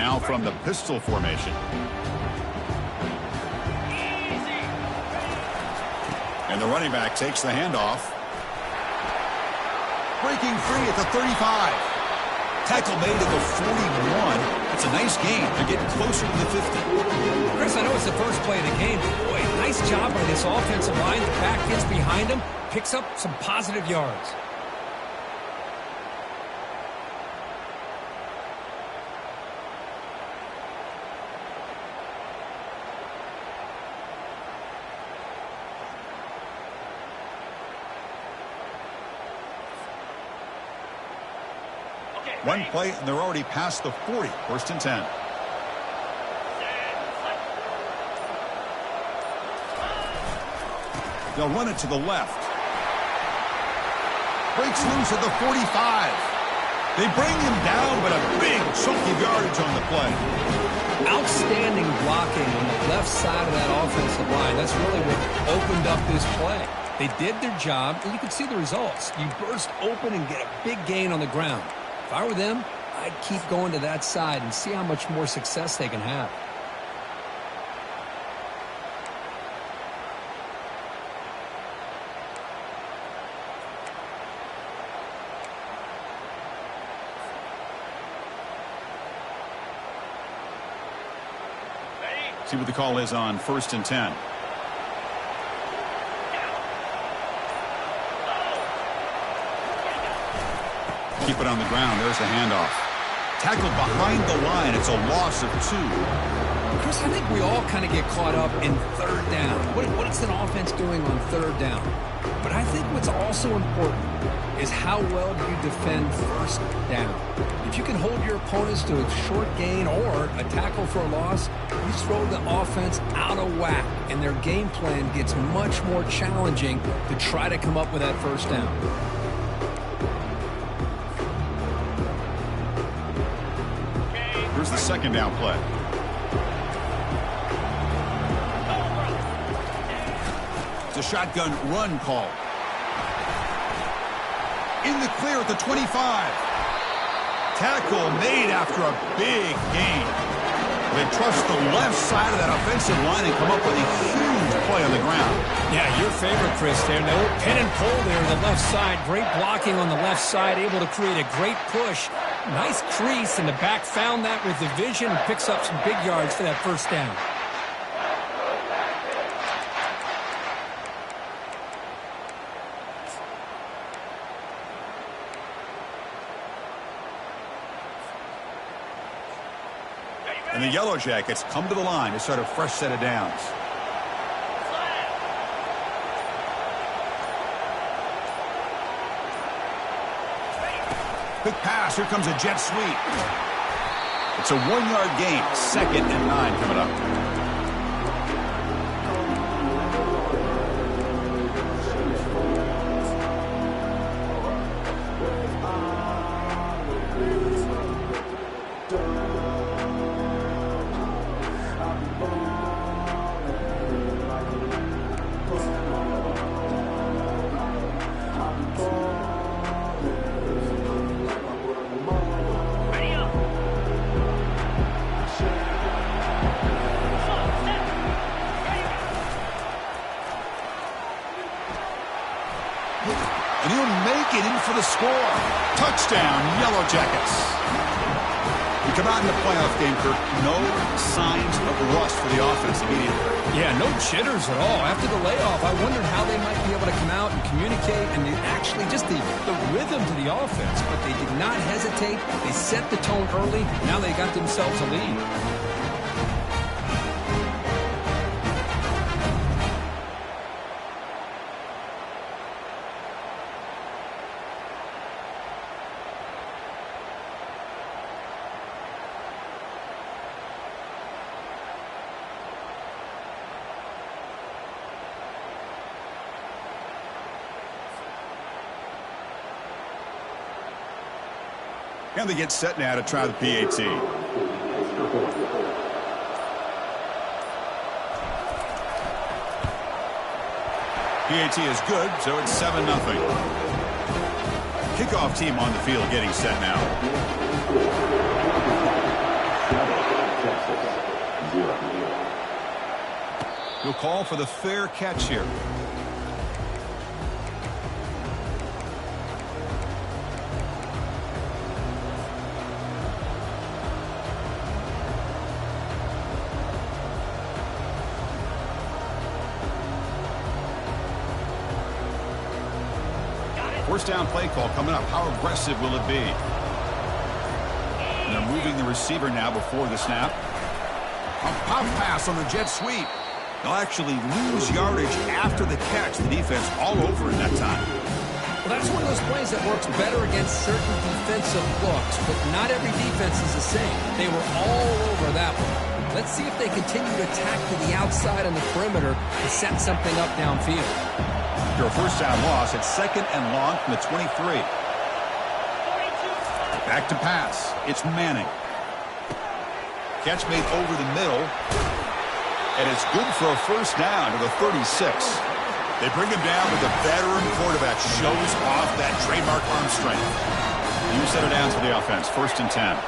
now from the pistol formation. And the running back takes the handoff. Breaking free at the 35. Tackle made at the 41. That's a nice gain. They're getting closer to the 50. Chris, I know it's the first play of the game, but boy, nice job by this offensive line. The back gets behind him, picks up some positive yards. One play, and they're already past the 40. First and 10. They'll run it to the left. Breaks loose at the 45. They bring him down, but a big chunk of yardage on the play. Outstanding blocking on the left side of that offensive line. That's really what opened up this play. They did their job, and you can see the results. You burst open and get a big gain on the ground. If I were them, I'd keep going to that side and see how much more success they can have. See what the call is on first and 10. Keep it on the ground. There's the handoff. Tackled behind the line. It's a loss of 2. Chris, I think we all kind of get caught up in third down. What is an offense doing on third down? But I think what's also important is how well do you defend first down. If you can hold your opponents to a short gain or a tackle for a loss, you throw the offense out of whack, and their game plan gets much more challenging to try to come up with that first down. Here's the second down play. It's a shotgun run call. In the clear at the 25. Tackle made after a big gain. They trust the left side of that offensive line and come up with a huge play on the ground. Yeah, your favorite, Chris, there. No pin and pull there on the left side. Great blocking on the left side, able to create a great push. Nice crease, and the back found that with the vision and picks up some big yards for that first down. And the Yellow Jackets come to the line to start a fresh set of downs. Quick pass. Here comes a jet sweep. It's a 1-yard gain. 2nd and 9 coming up. And he'll make it in for the score. Touchdown, Yellow Jackets. We come out in the playoff game, Kirk. No signs of rust for the offense immediately. Yeah, no jitters at all. After the layoff, I wondered how they might be able to come out and communicate and actually just the rhythm to the offense. But they did not hesitate. They set the tone early. Now they got themselves a lead. And they get set now to try the PAT. PAT is good, so it's 7-0. Kickoff team on the field getting set now. He'll call for the fair catch here. First down play call coming up. How aggressive will it be? And they're moving the receiver now before the snap. A pop pass on the jet sweep. They'll actually lose yardage after the catch. The defense all over in that time. Well, that's one of those plays that works better against certain defensive looks, but not every defense is the same. They were all over that one. Let's see if they continue to attack to the outside on the perimeter to set something up downfield. After a first down loss, it's 2nd and long from the 23. Back to pass. It's Manning. Catch made over the middle. And it's good for a first down to the 36. They bring him down with a veteran quarterback. Shows off that trademark arm strength. New set of downs for the offense. 1st and 10.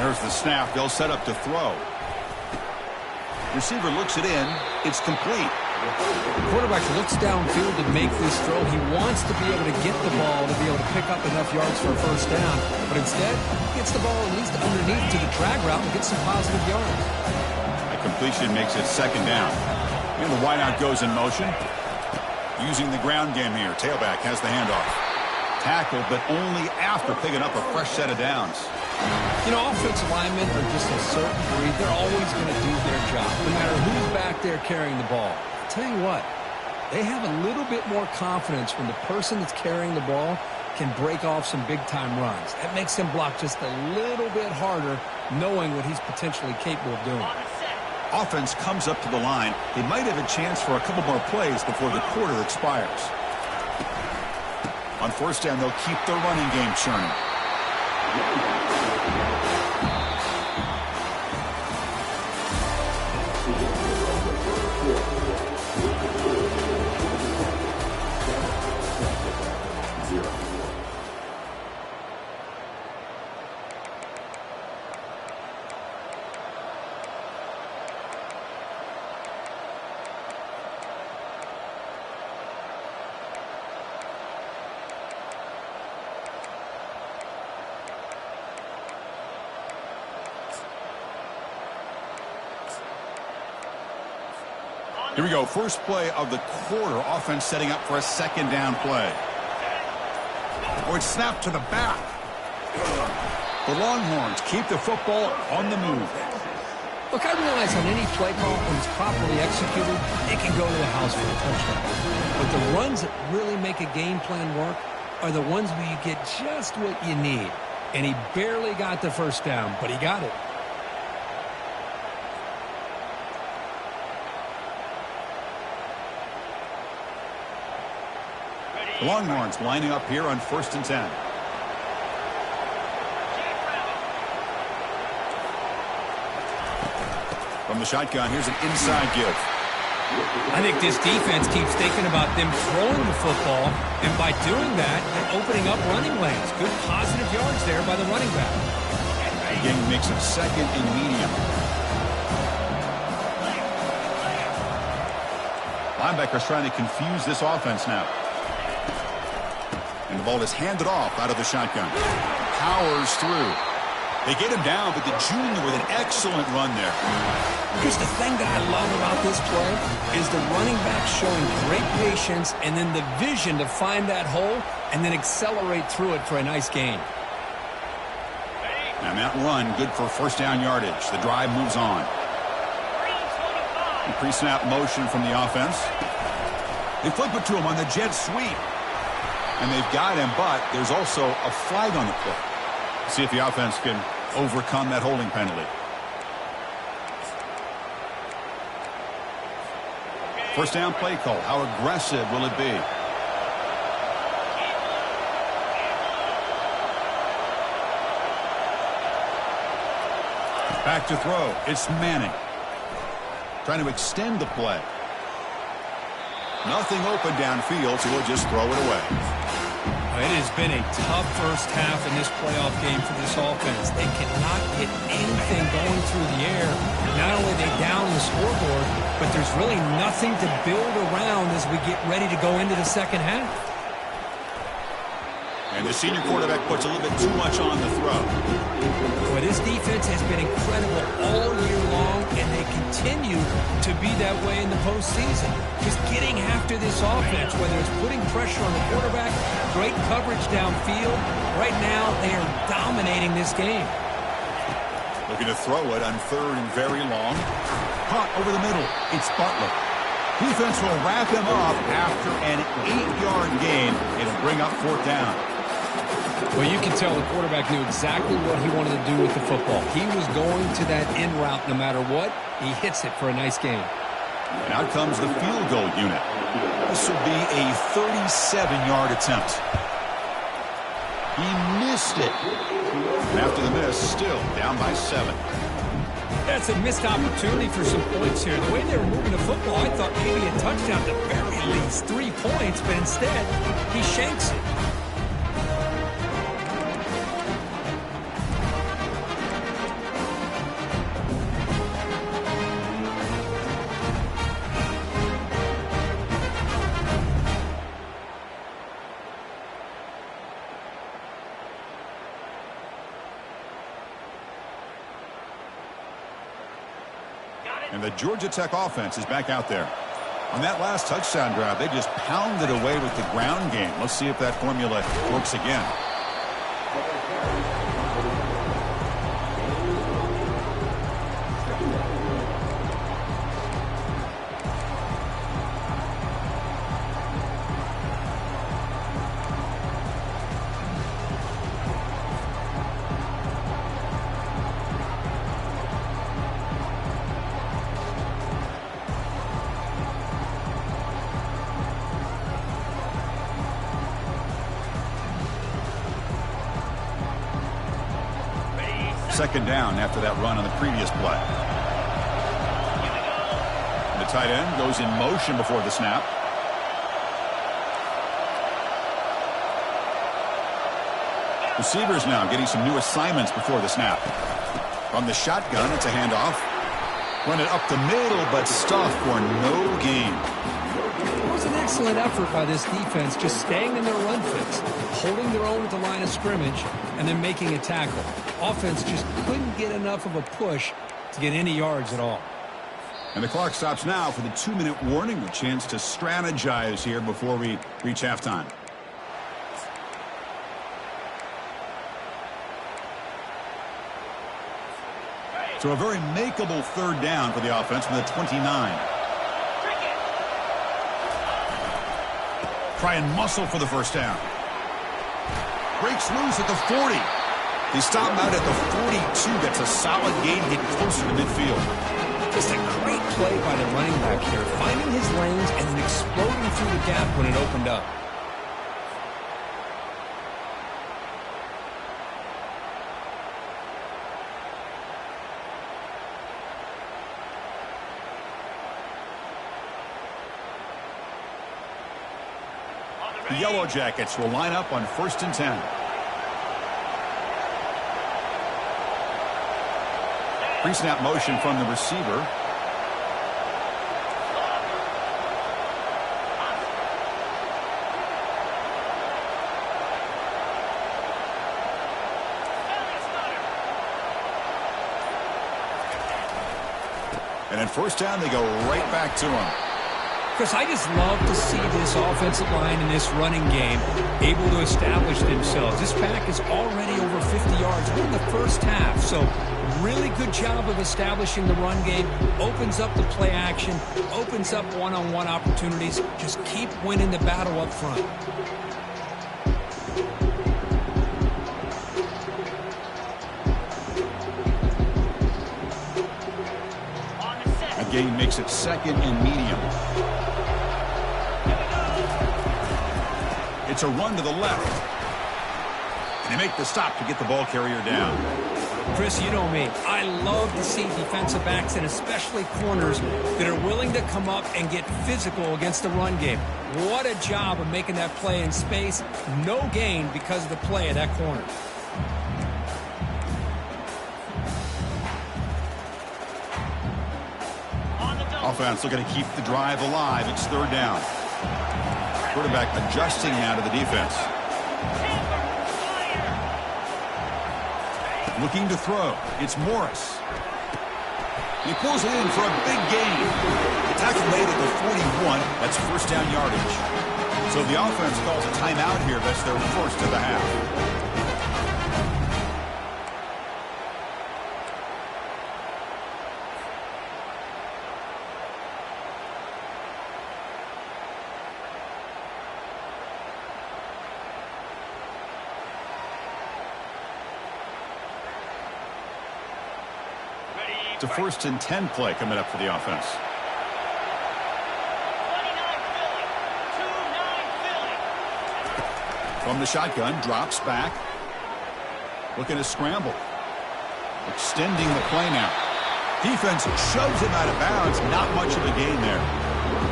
There's the snap. They'll set up to throw. Receiver looks it in. It's complete. The quarterback looks downfield to make this throw. He wants to be able to get the ball to be able to pick up enough yards for a first down. But instead, he gets the ball at least underneath to the drag route and gets some positive yards. That completion makes it 2nd down. And the wideout goes in motion. Using the ground game here. Tailback has the handoff. Tackled, but only after picking up a fresh set of downs. You know, offensive linemen are just a certain breed. They're always going to do their job, no matter who's back there carrying the ball. I'll tell you what, they have a little bit more confidence when the person that's carrying the ball can break off some big-time runs. That makes them block just a little bit harder, knowing what he's potentially capable of doing. Offense comes up to the line. They might have a chance for a couple more plays before the quarter expires. On first down, they'll keep their running game churning. Here we go. First play of the quarter. Offense setting up for a 2nd down play. Or it's snapped to the back. The Longhorns keep the football on the move. Look, I realize on any play call, when it's properly executed, it can go to the house for a touchdown. But the runs that really make a game plan work are the ones where you get just what you need. And he barely got the first down, but he got it. The Longhorns lining up here on 1st and 10. From the shotgun, here's an inside give. I think this defense keeps thinking about them throwing the football, and by doing that, they're opening up running lanes. Good positive yards there by the running back. Again, makes it 2nd and medium. Linebackers trying to confuse this offense now. And the ball is handed off out of the shotgun. Powers through. They get him down, but the junior with an excellent run there. Here's the thing that I love about this play is the running back showing great patience and then the vision to find that hole and then accelerate through it for a nice gain. And that run, good for first down yardage. The drive moves on. Pre-snap motion from the offense. They flip it to him on the jet sweep. And they've got him, but there's also a flag on the play. See if the offense can overcome that holding penalty. First down play call. How aggressive will it be? Back to throw. It's Manning. Trying to extend the play. Nothing open downfield, so we'll just throw it away. It has been a tough first half in this playoff game for this offense. They cannot get anything going through the air. Not only are they down the scoreboard, but there's really nothing to build around as we get ready to go into the second half. And the senior quarterback puts a little bit too much on the throw. Boy, this defense has been incredible all year long, and they continue to be that way in the postseason. Just getting after this offense, whether it's putting pressure on the quarterback, great coverage downfield. Right now, they are dominating this game. Looking to throw it on third and very long. Caught over the middle. It's Butler. Defense will wrap him up after an 8-yard gain. It'll bring up fourth down. Well, you can tell the quarterback knew exactly what he wanted to do with the football. He was going to that in route no matter what. He hits it for a nice gain. And out comes the field goal unit. This will be a 37-yard attempt. He missed it. And after the miss, still down by 7. That's a missed opportunity for some points here. The way they were moving the football, I thought maybe a touchdown at the very least, 3 points, but instead, he shanks it. And the Georgia Tech offense is back out there. On that last touchdown drive, they just pounded away with the ground game. Let's see if that formula works again. Second down after that run on the previous play. And the tight end goes in motion before the snap. Receivers now getting some new assignments before the snap. From the shotgun, it's a handoff. Run it up the middle, but stuffed for no gain. It was an excellent effort by this defense, just staying in their run fits, holding their own at the line of scrimmage, and then making a tackle. Offense just couldn't get enough of a push to get any yards at all. And the clock stops now for the 2-minute warning, a chance to strategize here before we reach halftime. So a very makeable third down for the offense from the 29. Try and muscle for the first down. Breaks loose at the 40. They stop him out at the 42. Gets a solid gain, get closer to midfield. Just a great play by the running back here, finding his lanes and then exploding through the gap when it opened up. The Yellow Jackets will line up on 1st and 10. Pre-snap motion from the receiver. And at first down, they go right back to him. Chris, I just love to see this offensive line in this running game able to establish themselves. This pack is already over 50 yards in the first half, so really good job of establishing the run game. Opens up the play action, opens up one-on-one opportunities. Just keep winning the battle up front. That gain makes it 2nd and medium. It's a run to the left. And they make the stop to get the ball carrier down. Chris, you know me. I love to see defensive backs and especially corners that are willing to come up and get physical against the run game. What a job of making that play in space. No gain because of the play of that corner. Offense looking to keep the drive alive. It's third down. Quarterback adjusting now to the defense. Looking to throw. It's Morris. He pulls it in for a big gain. The tackle made at the 41. That's first down yardage. So the offense calls a timeout here. That's their first of the half. It's a first and 10 play coming up for the offense. 29 Philly. 2-9 Philly. From the shotgun, drops back. Looking to scramble. Extending the play now. Defense shoves him out of bounds. Not much of a gain there.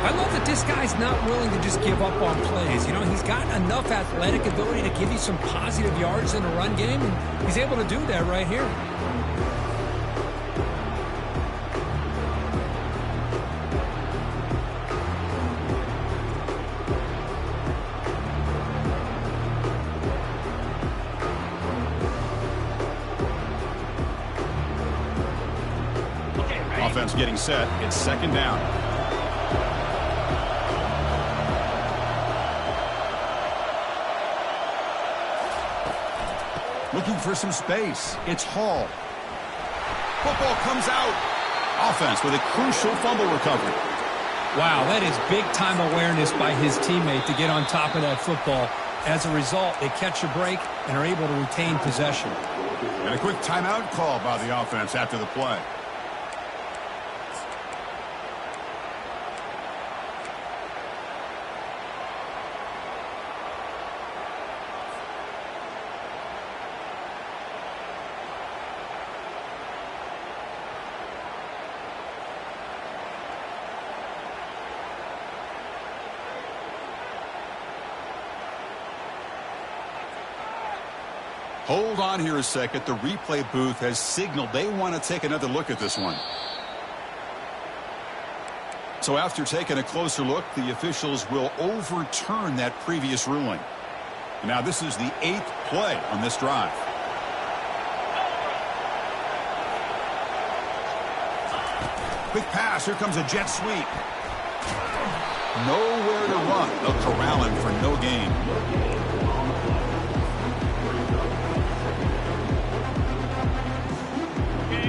I love that this guy's not willing to just give up on plays. You know, he's got enough athletic ability to give you some positive yards in the run game, and he's able to do that right here. Offense getting set. It's second down. Looking for some space. It's Hall. Football comes out. Offense with a crucial fumble recovery. Wow, that is big-time awareness by his teammate to get on top of that football. As a result, they catch a break and are able to retain possession. And a quick timeout call by the offense after the play. Hold on here a second. The replay booth has signaled they want to take another look at this one. So after taking a closer look, the officials will overturn that previous ruling. Now this is the 8th play on this drive. Quick pass. Here comes a jet sweep. Nowhere to run. They'll corral him for no gain.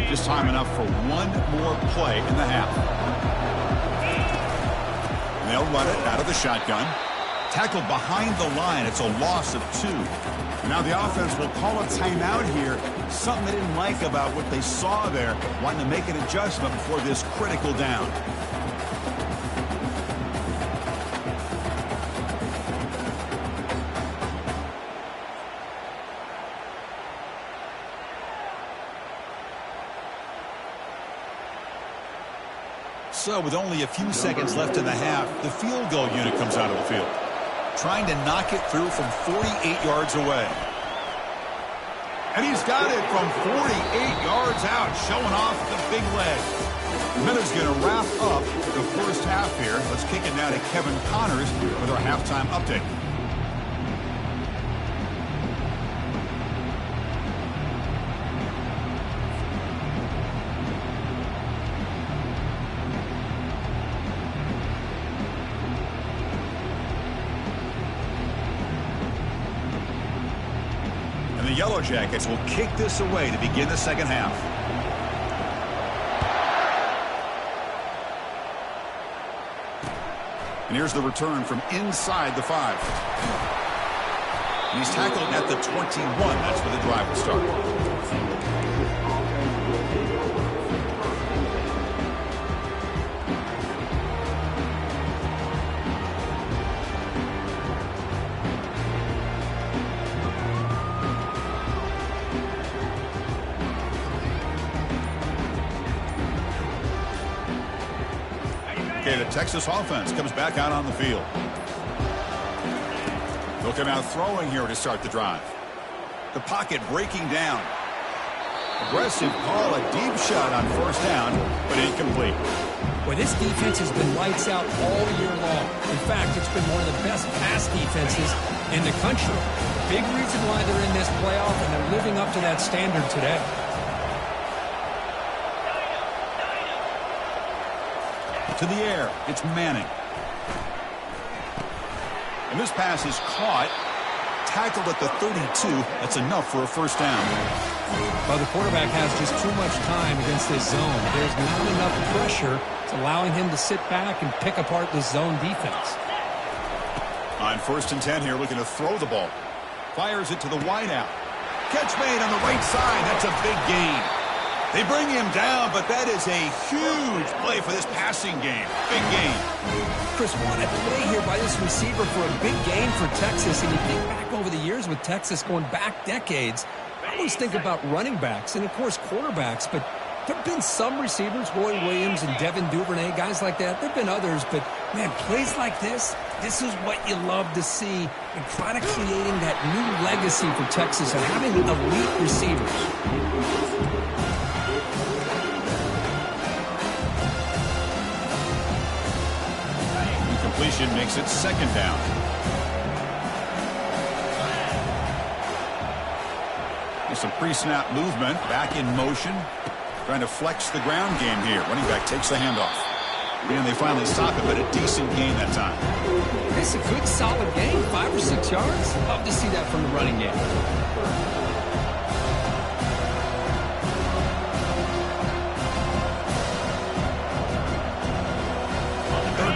Just time enough for one more play in the half. And they'll run it out of the shotgun. Tackled behind the line. It's a loss of 2. Now the offense will call a timeout here. Something they didn't like about what they saw there. Wanting to make an adjustment before this critical down. So with only a few seconds left in the half, the field goal unit comes out of the field. Trying to knock it through from 48 yards away. And he's got it from 48 yards out, showing off the big leg. Miller's going to wrap up the first half here. Let's kick it now to Kevin Connors with our halftime update. The Yellow Jackets will kick this away to begin the second half. And here's the return from inside the 5. And he's tackled at the 21. That's where the drive will start. Texas offense comes back out on the field. They'll come out throwing here to start the drive. The pocket breaking down. Aggressive call, a deep shot on first down, but incomplete. Well, this defense has been lights out all year long. In fact, it's been one of the best pass defenses in the country. Big reason why they're in this playoff, and they're living up to that standard today. To the air, it's Manning. And this pass is caught, tackled at the 32. That's enough for a first down. Well, the quarterback has just too much time against this zone. There's not enough pressure. It's allowing him to sit back and pick apart this zone defense. On 1st and 10 here, looking to throw the ball. Fires it to the wideout. Catch made on the right side. That's a big gain. They bring him down, but that is a huge play for this passing game. Big gain. Chris, what a play here by this receiver for a big gain for Texas. And you think back over the years with Texas going back decades, I always think about running backs and, of course, quarterbacks. But there have been some receivers, Roy Williams and Devin Duvernay, guys like that. There have been others. But, man, plays like this is what you love to see. And kind of creating that new legacy for Texas and having elite receivers. Completion makes it 2nd down. There's some pre-snap movement, back in motion, trying to flex the ground game here. Running back takes the handoff. And they finally stop it, but a decent gain that time. It's a good, solid gain, 5 or 6 yards. Love to see that from the running game.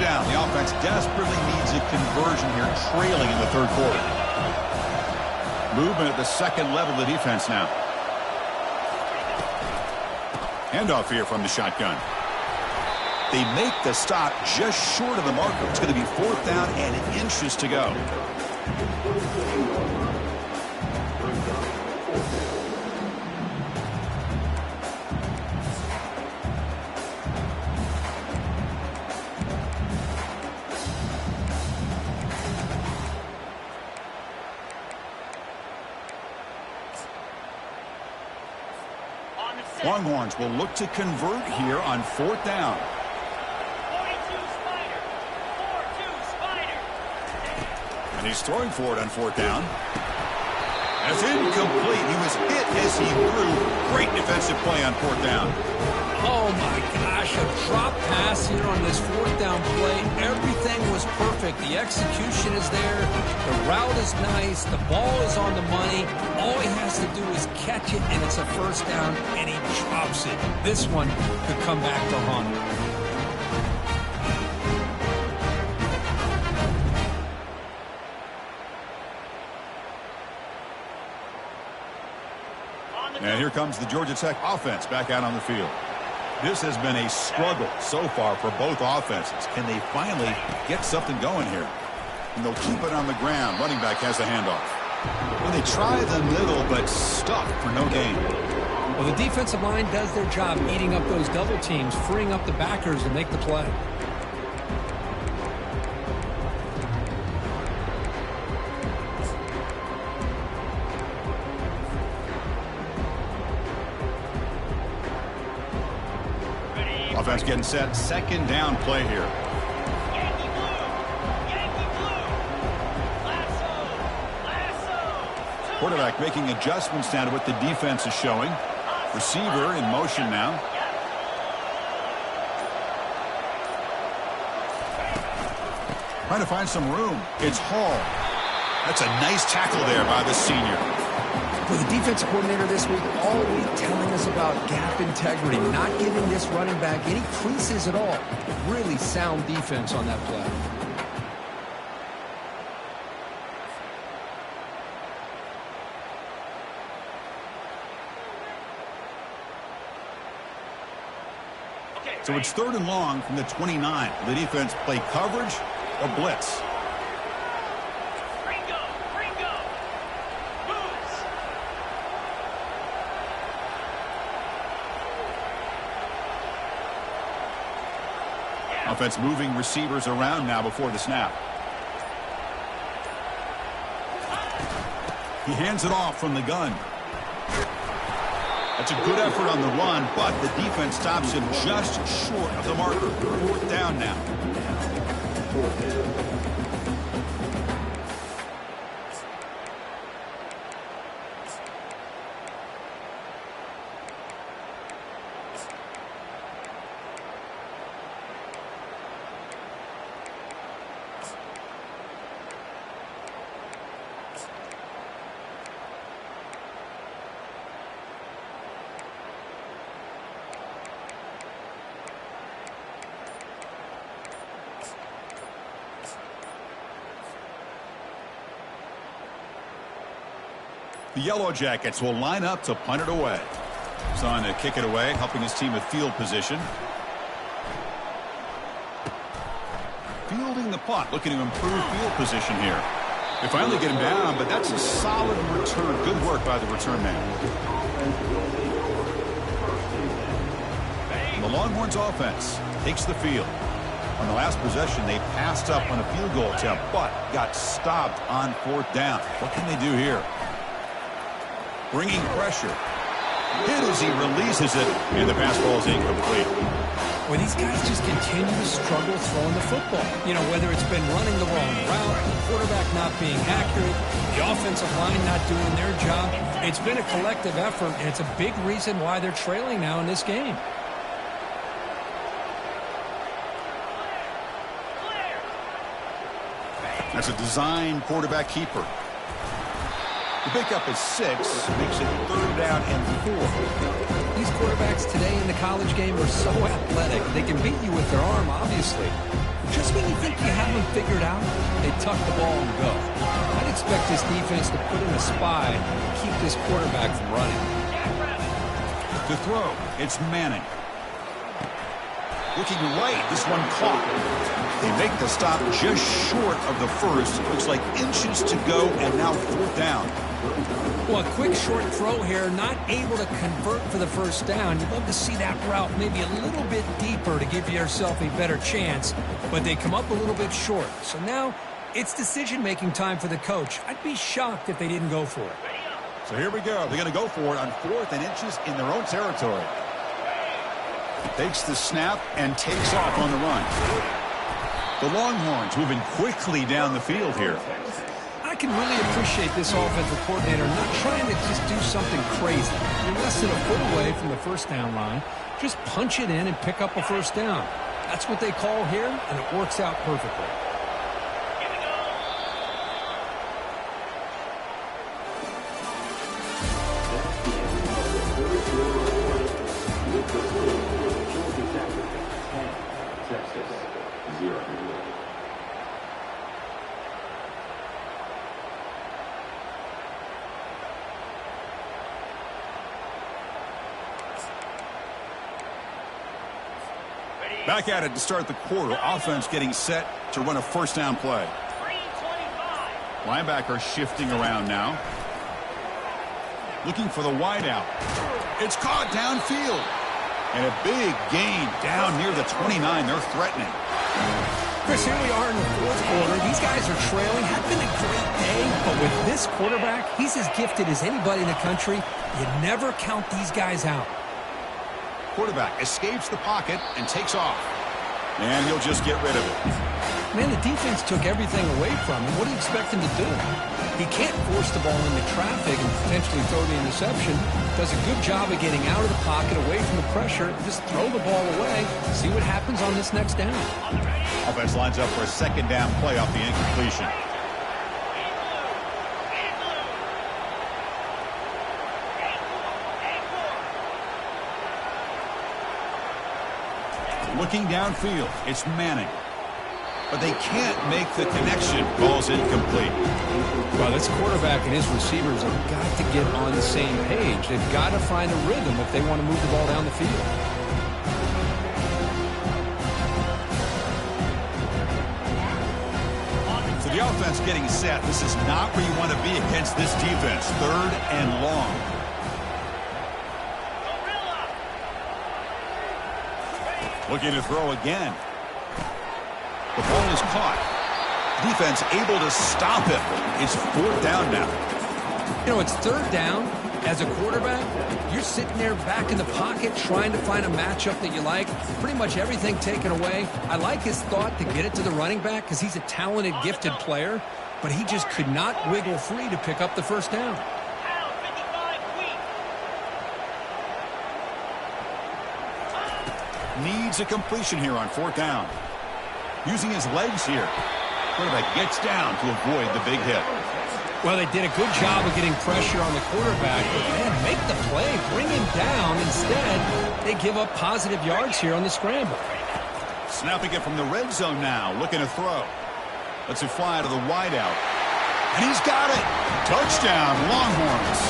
Down. The offense desperately needs a conversion here, trailing in the 3rd quarter. Movement at the 2nd level of the defense now. Handoff here from the shotgun. They make the stop just short of the marker. It's going to be 4th down and inches to go. Longhorns will look to convert here on 4th down. 42 Spider. 4-2 Spider. And he's throwing for it on 4th down. That's incomplete. He was hit as he threw. Great defensive play on 4th down. Oh, my gosh, a drop pass here on this 4th down play. Everything was perfect. The execution is there. The route is nice. The ball is on the money. All he has to do is catch it, and it's a 1st down, and he drops it. This one could come back to haunt him. And here comes the Georgia Tech offense back out on the field. This has been a struggle so far for both offenses. Can they finally get something going here? And they'll keep it on the ground. Running back has the handoff. Well, they try the middle, but stuck for no gain. Well, the defensive line does their job eating up those double teams, freeing up the backers to make the play. Offense getting set. 2nd down play here. Yankee blue. Yankee blue. Lasso. Quarterback making adjustments down to what the defense is showing. Receiver in motion now. Trying to find some room. It's Hall. That's a nice tackle there by the senior. Well, the defensive coordinator this week all week telling us about gap integrity, not giving this running back any creases at all. Really sound defense on that play. So it's 3rd and long from the 29. The defense play coverage or blitz. Offense moving receivers around now before the snap. He hands it off from the gun. That's a good effort on the run, but the defense stops him just short of the marker. 4th down now. The Yellow Jackets will line up to punt it away. He's on to kick it away, helping his team with field position. Fielding the punt, looking to improve field position here. They finally get him down, but that's a solid return. Good work by the return man. The Longhorns offense takes the field. On the last possession, they passed up on a field goal attempt, but got stopped on 4th down. What can they do here? Bringing pressure. Hit as he releases it, and the pass ball is incomplete. Well, these guys just continue to struggle throwing the football. You know, whether it's been running the wrong route, the quarterback not being accurate, the offensive line not doing their job. It's been a collective effort, and it's a big reason why they're trailing now in this game. That's a design quarterback keeper. The pickup is 6, makes it 3rd down and 4. These quarterbacks today in the college game are so athletic. They can beat you with their arm, obviously. Just when you think you have them figured out, they tuck the ball and go. I'd expect this defense to put in a spy and keep this quarterback from running. To throw, it's Manning. Looking right, this one caught. They make the stop just short of the first. Looks like inches to go, and now 4th down. Well, a quick short throw here, not able to convert for the first down. You'd love to see that route maybe a little bit deeper to give yourself a better chance, but they come up a little bit short. So now it's decision-making time for the coach. I'd be shocked if they didn't go for it. So here we go. They're going to go for it on 4th and inches in their own territory. Takes the snap and takes off on the run. The Longhorns moving quickly down the field here. I can really appreciate this offensive coordinator not trying to just do something crazy. You're less than a foot away from the first down line. Just punch it in and pick up a first down. That's what they call here, and it works out perfectly. Back at it to start the quarter. Offense getting set to run a first down play. 325. Linebacker shifting around now. Looking for the wideout. It's caught downfield. And a big gain down near the 29. They're threatening. Chris, here we are in the 4th quarter. These guys are trailing. Had been a great day, but with this quarterback, he's as gifted as anybody in the country. You never count these guys out. Quarterback escapes the pocket and takes off. And he'll just get rid of it. Man, the defense took everything away from him. What do you expect him to do? He can't force the ball into traffic and potentially throw the interception. Does a good job of getting out of the pocket, away from the pressure. Just throw the ball away. See what happens on this next down. Offense lines up for a 2nd down play off the incompletion. Looking downfield, it's Manning. But they can't make the connection. Ball's incomplete. Well, this quarterback and his receivers have got to get on the same page. They've got to find a rhythm if they want to move the ball down the field. So the offense getting set. This is not where you want to be against this defense. 3rd and long. Looking to throw again. The ball is caught. Defense able to stop him. It's 4th down now. You know, it's 3rd down. As a quarterback, you're sitting there back in the pocket trying to find a matchup that you like. Pretty much everything taken away. I like his thought to get it to the running back because he's a talented, gifted player, but he just could not wiggle free to pick up the 1st down. Needs a completion here on 4th down. Using his legs here. Quarterback gets down to avoid the big hit. Well, they did a good job of getting pressure on the quarterback, but man, make the play, bring him down. Instead, they give up positive yards here on the scramble. Snapping it from the red zone now, looking to throw. Lets it fly to the wideout. And he's got it. Touchdown, Longhorns.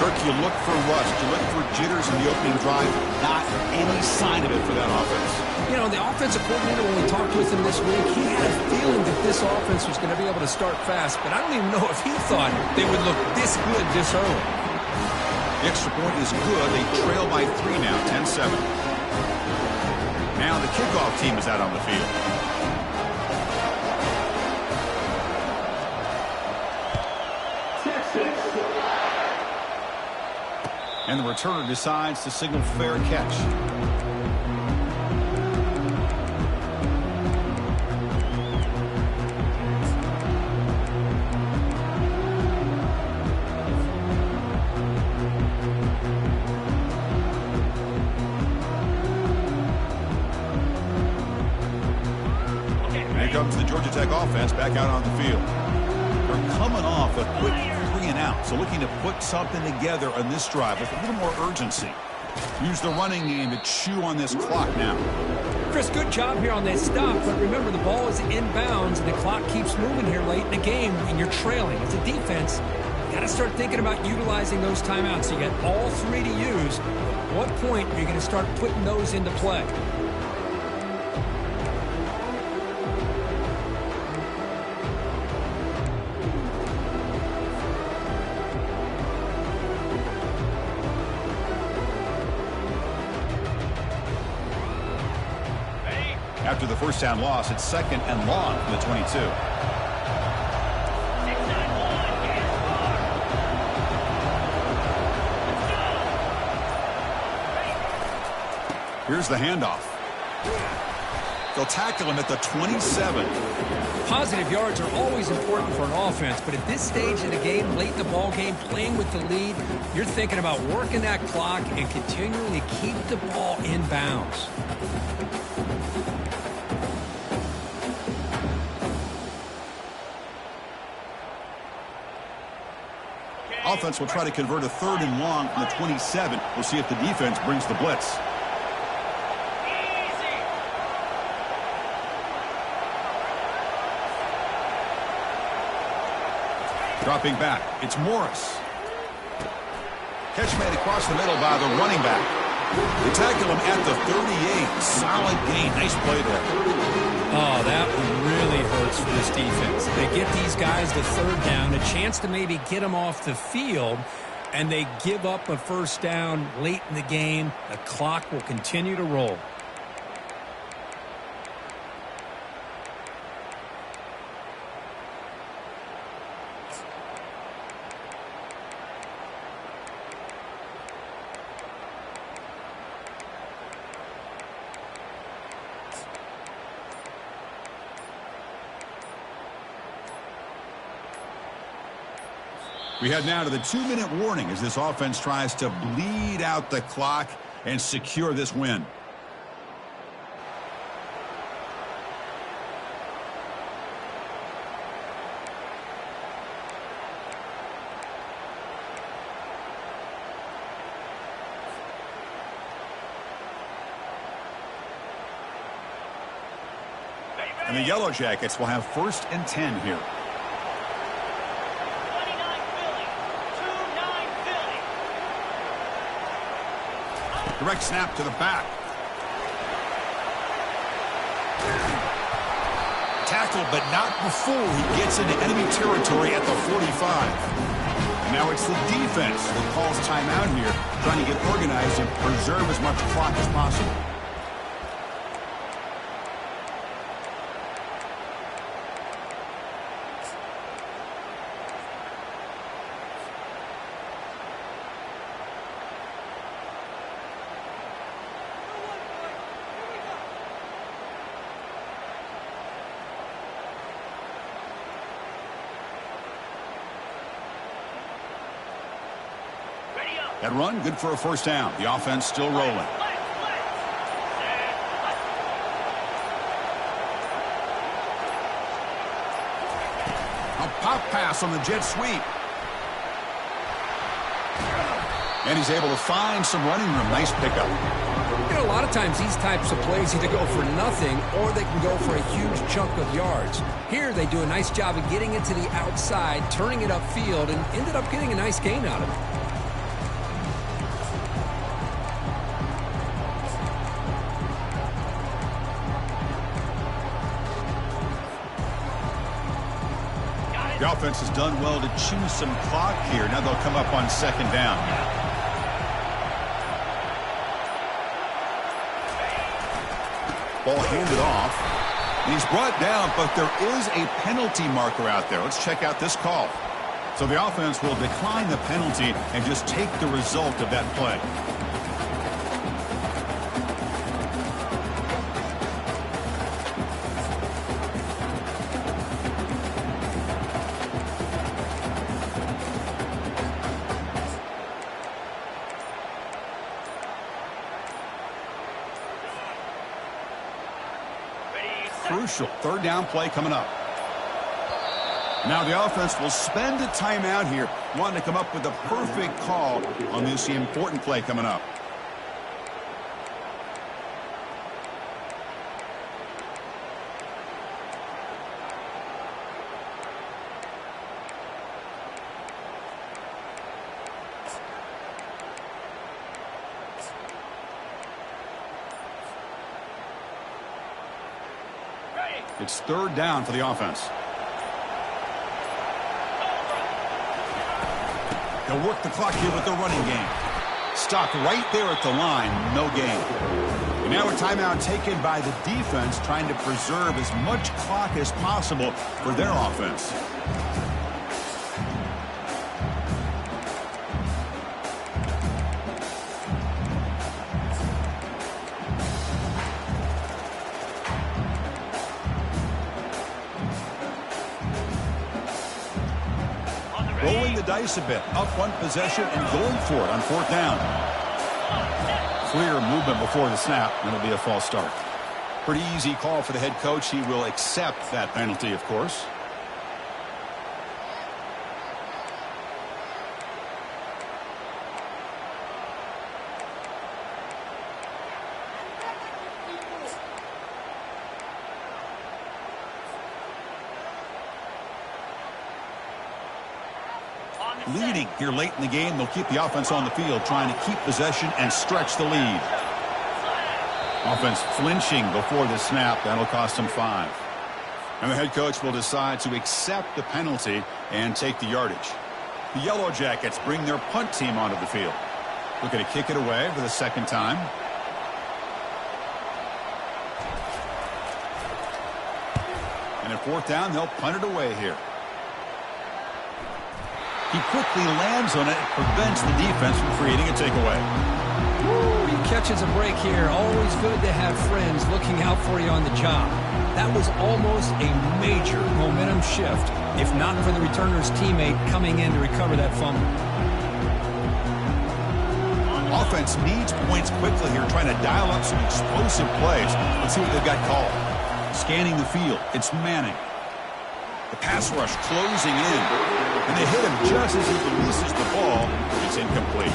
Kirk, you look for rust. You look for jitters in the opening drive. Not any sign of it for that offense. You know, the offensive coordinator, when we talked with him this week, he had a feeling that this offense was going to be able to start fast, but I don't even know if he thought they would look this good this early. The extra point is good. They trail by 3 now, 10-7. Now the kickoff team is out on the field. And the returner decides to signal fair catch. Here comes the Georgia Tech offense back out on the field. They're coming off a quick 3-and-out, so looking to put something together on this drive with a little more urgency. Use the running game to chew on this clock now. Chris, good job here on that stop, but remember the ball is inbounds and the clock keeps moving here late in the game and you're trailing. As a defense, you got to start thinking about utilizing those timeouts. You got all 3 to use. At what point are you going to start putting those into play? After the 1st down loss, it's 2nd and long from the 22. Here's the handoff. They'll tackle him at the 27. Positive yards are always important for an offense, but at this stage of the game, late in the ball game, playing with the lead, you're thinking about working that clock and continuing to keep the ball in bounds. Offense will try to convert a 3rd and long from the 27. We'll see if the defense brings the blitz. Dropping back, it's Morris. Catch made across the middle by the running back. They tackle him at the 38. Solid gain. Nice play there. Oh, that one really hurts for this defense. They get these guys to 3rd down, a chance to maybe get them off the field, and they give up a 1st down late in the game. The clock will continue to roll. We head now to the 2-minute warning as this offense tries to bleed out the clock and secure this win. And the Yellow Jackets will have 1st and 10 here. Direct snap to the back. Tackled, but not before he gets into enemy territory at the 45. And now it's the defense that calls timeout here, trying to get organized and preserve as much clock as possible. That run, good for a first down. The offense still rolling. A pop pass on the jet sweep. And he's able to find some running room. Nice pickup. You know, a lot of times these types of plays either go for nothing or they can go for a huge chunk of yards. Here they do a nice job of getting it to the outside, turning it upfield, and ended up getting a nice gain out of it. The offense has done well to chew some clock here. Now they'll come up on second down. Ball handed off. And he's brought down, but there is a penalty marker out there. Let's check out this call. So the offense will decline the penalty and just take the result of that play. Crucial third down play coming up. Now the offense will spend a timeout here, wanting to come up with a perfect call on this important play coming up. It's third down for the offense. They'll work the clock here with the running game. Stop right there at the line, no gain. And now a timeout taken by the defense, trying to preserve as much clock as possible for their offense. Rolling the dice a bit, up one possession and going for it on fourth down. Clear movement before the snap, and it'll be a false start. Pretty easy call for the head coach. He will accept that penalty, of course. Leading here late in the game, they'll keep the offense on the field, trying to keep possession and stretch the lead. Offense flinching before the snap. That'll cost them 5. And the head coach will decide to accept the penalty and take the yardage. The Yellow Jackets bring their punt team onto the field. Looking to kick it away for the second time. And at fourth down, they'll punt it away here. He quickly lands on it, prevents the defense from creating a takeaway. Woo, he catches a break here. Always good to have friends looking out for you on the job. That was almost a major momentum shift, if not for the returner's teammate coming in to recover that fumble. Offense needs points quickly here, trying to dial up some explosive plays. Let's see what they've got called. Scanning the field, it's Manning. The pass rush closing in, and they hit him just as he releases the ball. It's incomplete.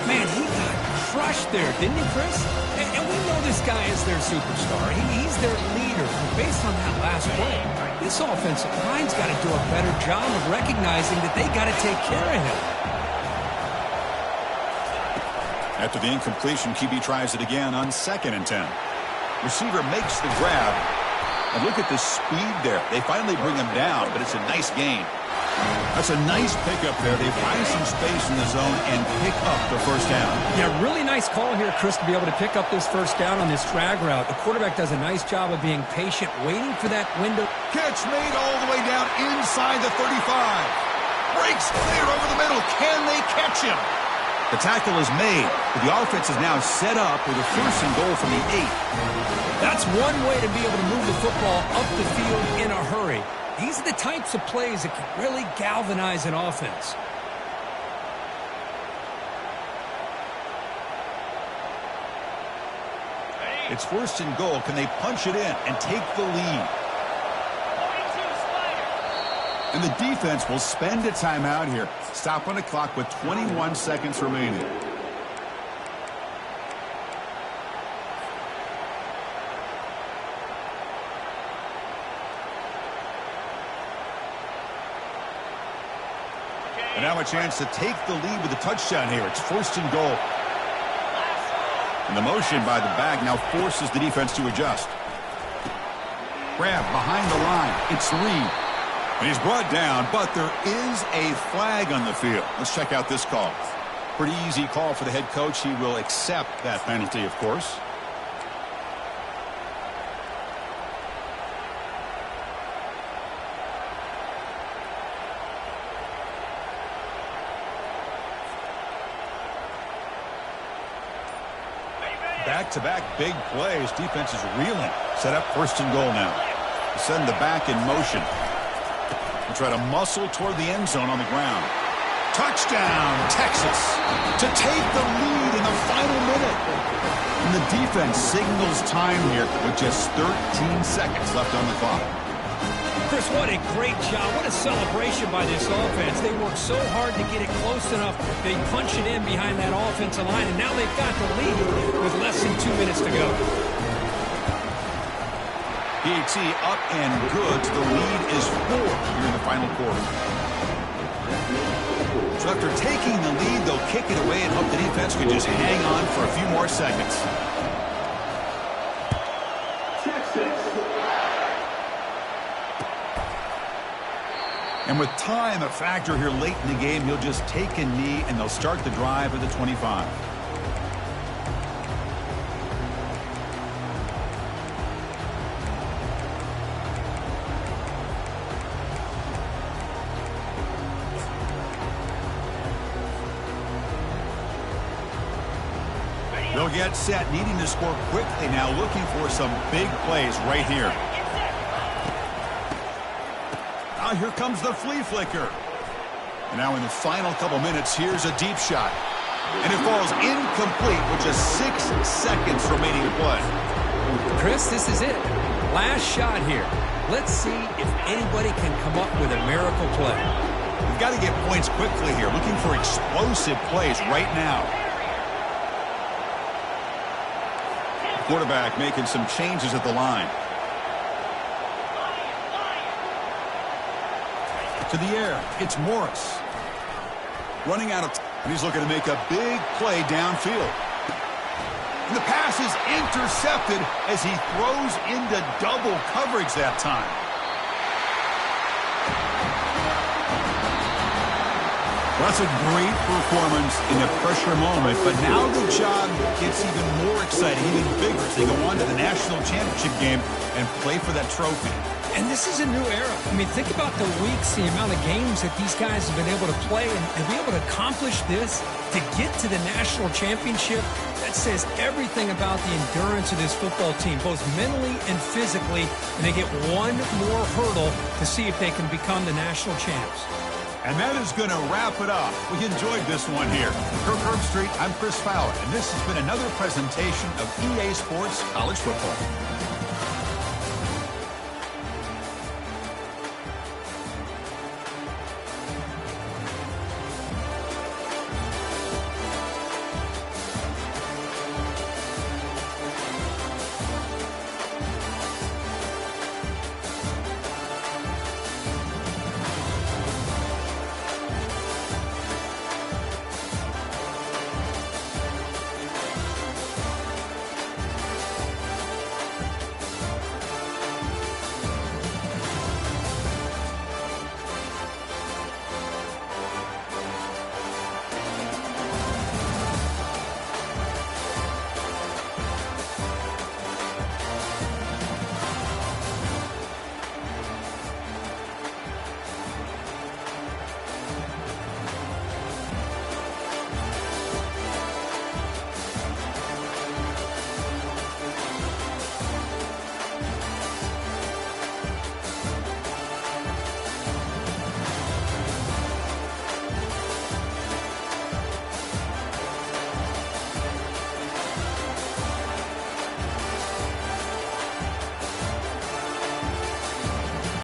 Man, he got crushed there, didn't he, Chris? And we know this guy is their superstar. He's their leader. But based on that last play, this offensive line's got to do a better job of recognizing that they got to take care of him. After the incompletion, QB tries it again on 2nd and 10. Receiver makes the grab. And look at the speed there. They finally bring him down, but it's a nice gain. That's a nice pickup there. They find some space in the zone and pick up the first down. Yeah, really nice call here, Chris, to be able to pick up this first down on this drag route. The quarterback does a nice job of being patient, waiting for that window. Catch made all the way down inside the 35. Breaks clear over the middle. Can they catch him? The tackle is made, but the offense is now set up with a first and goal from the 8. That's one way to be able to move the football up the field in a hurry. These are the types of plays that can really galvanize an offense. It's first and goal. Can they punch it in and take the lead? 42 Spider. And the defense will spend a timeout here. Stop on the clock with 21 seconds remaining. And now a chance to take the lead with a touchdown here. It's first and goal. And the motion by the back now forces the defense to adjust. Grab behind the line. It's Reed. And he's brought down, but there is a flag on the field. Let's check out this call. Pretty easy call for the head coach. He will accept that penalty, of course. Back-to-back big plays. Defense is reeling. Set up first and goal now. Send the back in motion. We'll try to muscle toward the end zone on the ground. Touchdown, Texas, to take the lead in the final minute. And the defense signals time here with just 13 seconds left on the clock. Chris, what a great job. What a celebration by this offense. They worked so hard to get it close enough. They punch it in behind that offensive line, and now they've got the lead with less than 2 minutes to go. PAT up and good. The lead is 4 here in the final quarter. So after taking the lead, they'll kick it away and hope the defense can just hang on for a few more seconds. And with time a factor here late in the game, he'll just take a knee and they'll start the drive at the 25. They'll get set, needing to score quickly now, looking for some big plays right here. Now here comes the flea flicker. And now in the final couple minutes, here's a deep shot. And it falls incomplete with just 6 seconds remaining to play. Chris, this is it. Last shot here. Let's see if anybody can come up with a miracle play. We've got to get points quickly here, looking for explosive plays right now. Quarterback making some changes at the line. To the air, it's Morris. Running out of time, and he's looking to make a big play downfield. And the pass is intercepted as he throws into double coverage that time. Well, that's a great performance in a pressure moment, but now the job gets even more exciting, even bigger as they go on to the national championship game and play for that trophy. And this is a new era. I mean, think about the weeks, the amount of games that these guys have been able to play and be able to accomplish this, to get to the national championship. That says everything about the endurance of this football team, both mentally and physically, and they get one more hurdle to see if they can become the national champs. And that is going to wrap it up. We enjoyed this one here. For Herb Street, I'm Chris Fowler, and this has been another presentation of EA Sports College Football.